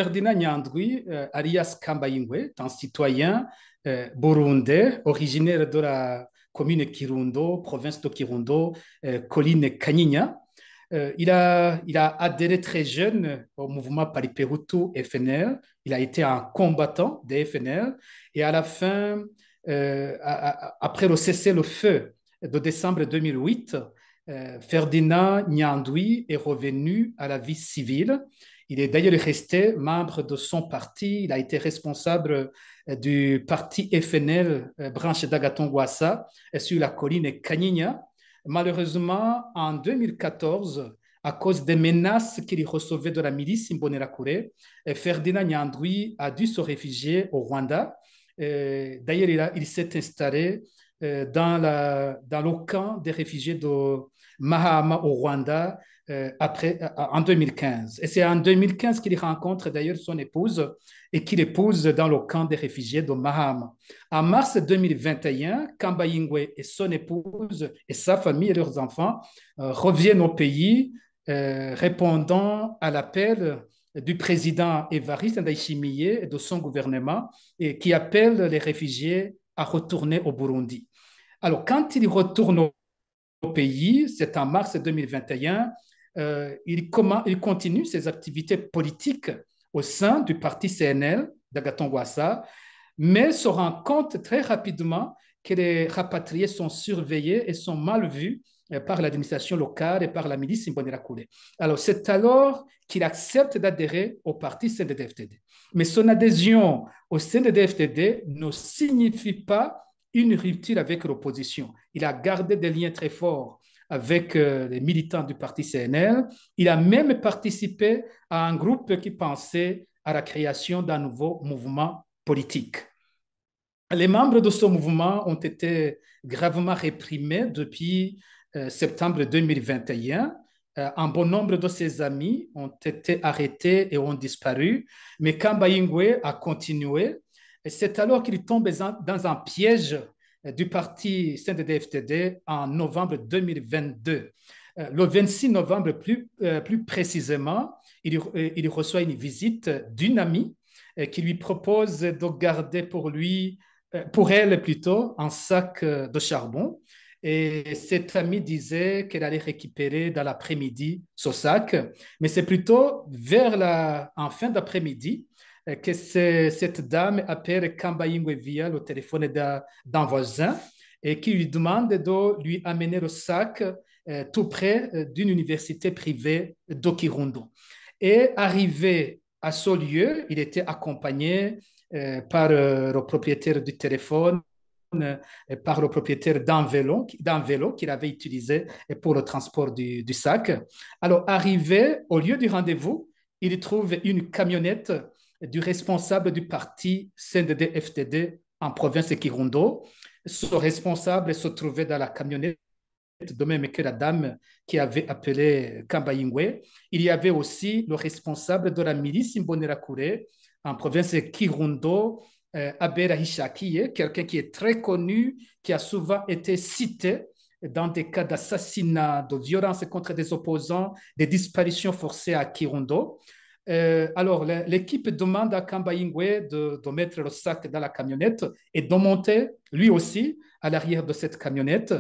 Ferdinand Nyandwi, alias Kambaingwe, est un citoyen burundais, originaire de la commune Kirundo, province de Kirundo, colline Kanyinya. Il a adhéré très jeune au mouvement Paripehutu FNL. Il a été un combattant des FNL. Et à la fin, après le cessez-le-feu de décembre 2008, Ferdinand Nyandwi est revenu à la vie civile. Il est d'ailleurs resté membre de son parti. Il a été responsable du parti FNL, branche d'Agaton-Gwassa, sur la colline Kanyinya. Malheureusement, en 2014, à cause des menaces qu'il recevait de la milice Imbonerakure, Ferdinand Nyandwi a dû se réfugier au Rwanda. D'ailleurs, il s'est installé dans le camp des réfugiés de Mahama au Rwanda en 2015. Et c'est en 2015 qu'il rencontre d'ailleurs son épouse et qu'il épouse dans le camp des réfugiés de Mahama. En mars 2021, Kamba Ingwe et son épouse et sa famille et leurs enfants reviennent au pays répondant à l'appel du président Évariste Ndayishimiye et de son gouvernement et qui appelle les réfugiés à retourner au Burundi. Alors, quand ils retournent au pays, c'est en mars 2021, il continue ses activités politiques au sein du parti CNL d'Agaton-Gwassa, mais se rend compte très rapidement que les rapatriés sont surveillés et sont mal vus par l'administration locale et par la milice Imbonerakure. Alors, c'est alors qu'il accepte d'adhérer au parti CNDD-FDD. Mais son adhésion au CNDD-FDD ne signifie pas une rupture avec l'opposition. Il a gardé des liens très forts avec les militants du parti CNL. Il a même participé à un groupe qui pensait à la création d'un nouveau mouvement politique. Les membres de ce mouvement ont été gravement réprimés depuis septembre 2021. Un bon nombre de ses amis ont été arrêtés et ont disparu, mais Kamba Ingwe a continué. Et c'est alors qu'il tombe dans un piège du parti CNDD-FDD en novembre 2022. Le 26 novembre, plus précisément, il reçoit une visite d'une amie qui lui propose de garder pour elle plutôt, un sac de charbon. Et cette amie disait qu'elle allait récupérer dans l'après-midi ce sac, mais c'est plutôt en fin d'après-midi que cette dame appelle Kamba Ingwe via le téléphone d'un voisin et qui lui demande de lui amener le sac tout près d'une université privée d'Okirundo. Et arrivé à ce lieu, il était accompagné par le propriétaire du téléphone, par le propriétaire d'un vélo qu'il avait utilisé pour le transport du sac. Alors, arrivé au lieu du rendez-vous, il trouve une camionnette du responsable du parti CNDD-FDD en province de Kirundo. Ce responsable se trouvait dans la camionnette, de même que la dame qui avait appelé Kamba Ingwe. Il y avait aussi le responsable de la milice Imbonerakure en province de Kirundo, Abera Hishakiye, quelqu'un qui est très connu, qui a souvent été cité dans des cas d'assassinat, de violence contre des opposants, des disparitions forcées à Kirundo. Alors, l'équipe demande à Kamba Ingwe de mettre le sac dans la camionnette et de monter, lui aussi, à l'arrière de cette camionnette.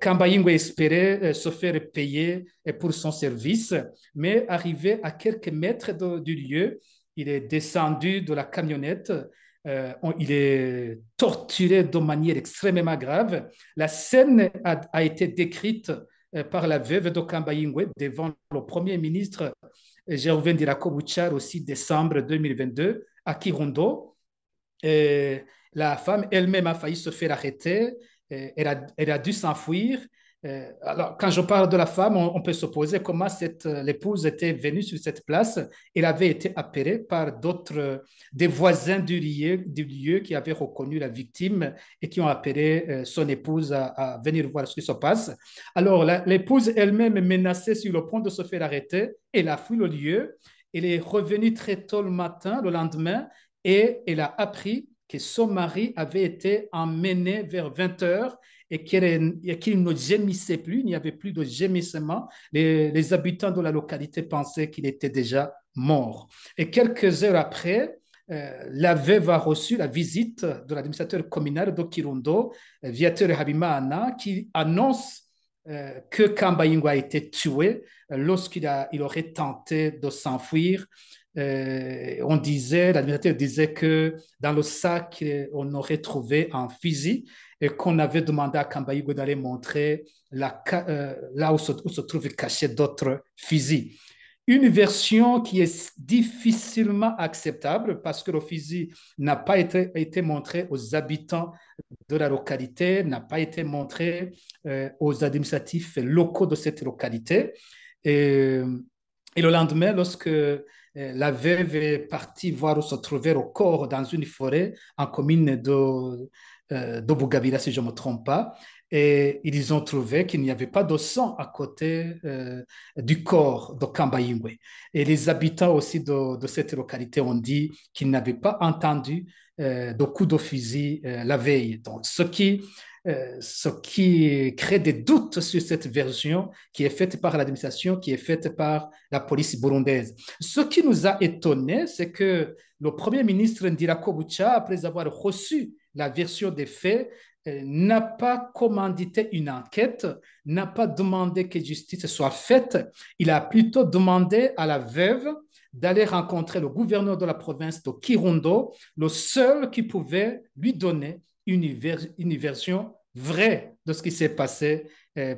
Kamba Ingwe espérait se faire payer pour son service, mais arrivé à quelques mètres du lieu, il est descendu de la camionnette. Il est torturé de manière extrêmement grave. La scène a été décrite par la veuve de Kamba Ingwe devant le Premier ministre Gervais Ndirakobuchar au 6 décembre 2022 à Kirundo. Et la femme elle-même a failli se faire arrêter. Elle a dû s'enfuir. Alors, quand je parle de la femme, on peut se poser comment l'épouse était venue sur cette place. Elle avait été appelée par des voisins du lieu qui avaient reconnu la victime et qui ont appelé son épouse à venir voir ce qui se passe. Alors, l'épouse elle-même menacée sur le point de se faire arrêter. Elle a fui le lieu. Elle est revenue très tôt le matin, le lendemain, et elle a appris que son mari avait été emmené vers 20 heures et qu'il ne gémissait plus, il n'y avait plus de gémissement. Les habitants de la localité pensaient qu'il était déjà mort. Et quelques heures après, la veuve a reçu la visite de l'administrateur communal de Kirundo, Viateur Habimana, qui annonce que Kambaingo a été tué il aurait tenté de s'enfuir. L'administrateur disait que dans le sac, on aurait trouvé un fusil et qu'on avait demandé à Kambaingo d'aller montrer là où se trouvaient cachés d'autres fusils. Une version qui est difficilement acceptable parce que le fusil n'a pas été montré aux habitants de la localité, n'a pas été montré aux administratifs locaux de cette localité. Et, et le lendemain, lorsque la veuve est partie voir où se trouvait le corps dans une forêt en commune de Bugabira, si je ne me trompe pas, et ils ont trouvé qu'il n'y avait pas de sang à côté du corps de Kambaingwe. Et les habitants aussi de cette localité ont dit qu'ils n'avaient pas entendu de coups de fusil la veille. Donc, ce qui crée des doutes sur cette version qui est faite par l'administration, qui est faite par la police burundaise. Ce qui nous a étonnés, c'est que le Premier ministre Ndira Kobucha, après avoir reçu la version des faits, n'a pas commandité une enquête, n'a pas demandé que justice soit faite. Il a plutôt demandé à la veuve d'aller rencontrer le gouverneur de la province de Kirundo, le seul qui pouvait lui donner une version vraie de ce qui s'est passé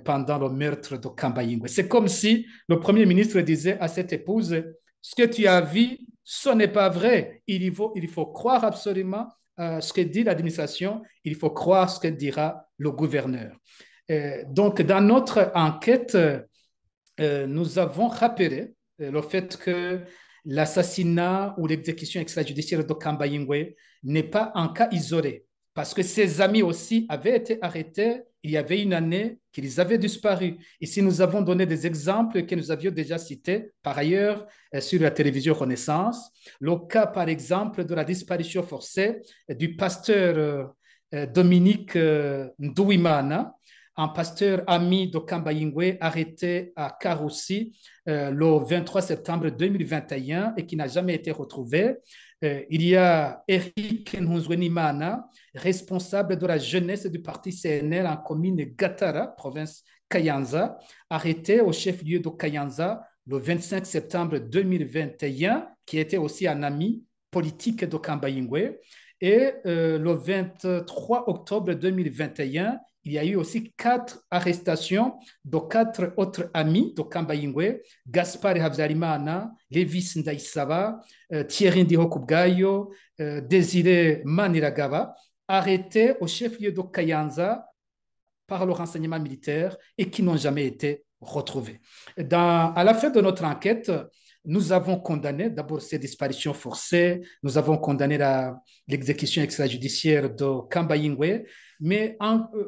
pendant le meurtre de Kambaingwe. C'est comme si le Premier ministre disait à cette épouse, ce que tu as vu, ce n'est pas vrai. Il faut croire absolument ce que dit l'administration, il faut croire ce que dira le gouverneur. Donc, dans notre enquête, nous avons rappelé le fait que l'assassinat ou l'exécution extrajudiciaire de Kambaingwe n'est pas un cas isolé, parce que ses amis aussi avaient été arrêtés il y avait une année qu'ils avaient disparu. Ici, nous avons donné des exemples que nous avions déjà cités par ailleurs sur la télévision Renaissance. Le cas, par exemple, de la disparition forcée du pasteur Dominique Ndouimana, un pasteur ami de Kambaingwe arrêté à Karoussi le 23 septembre 2021 et qui n'a jamais été retrouvé. Il y a Eric Nhunzwenimana, responsable de la jeunesse du parti CNL en commune Gatara, province Kayanza, arrêté au chef-lieu de Kayanza le 25 septembre 2021, qui était aussi un ami politique de Kambaingwe. Et le 23 octobre 2021, il y a eu aussi 4 arrestations de 4 autres amis de Kambaingwe, Gaspard Habyarimana, Lévis Ndaïsaba, Thierry Ndihokubwayo, Désiré Maniragaba, arrêtés au chef-lieu de Kayanza par le renseignement militaire et qui n'ont jamais été retrouvés. À la fin de notre enquête, nous avons condamné d'abord ces disparitions forcées, nous avons condamné l'exécution extrajudiciaire de Kambaingwe, mais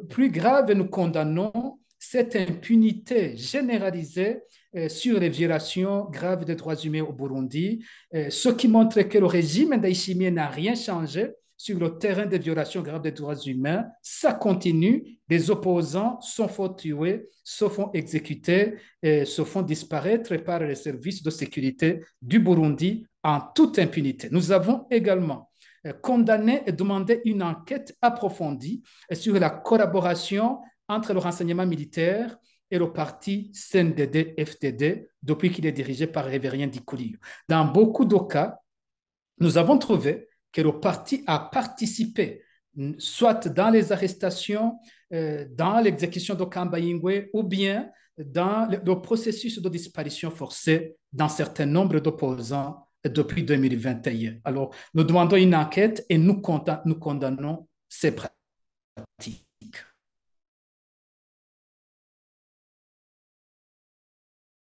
plus grave, nous condamnons cette impunité généralisée sur les violations graves des droits humains au Burundi, ce qui montre que le régime Ndayishimiye n'a rien changé sur le terrain des violations graves des droits humains. Ça continue, les opposants se font tuer, se font exécuter, se font disparaître par les services de sécurité du Burundi en toute impunité. Nous avons également condamné et demandé une enquête approfondie sur la collaboration entre le renseignement militaire et le parti CNDD-FDD depuis qu'il est dirigé par Révérien Dikouliou. Dans beaucoup de cas, nous avons trouvé que le parti a participé soit dans les arrestations, dans l'exécution de Kambaingwe ou bien dans le processus de disparition forcée d'un certain nombre d'opposants depuis 2021. Alors, nous demandons une enquête et nous condamnons ces pratiques.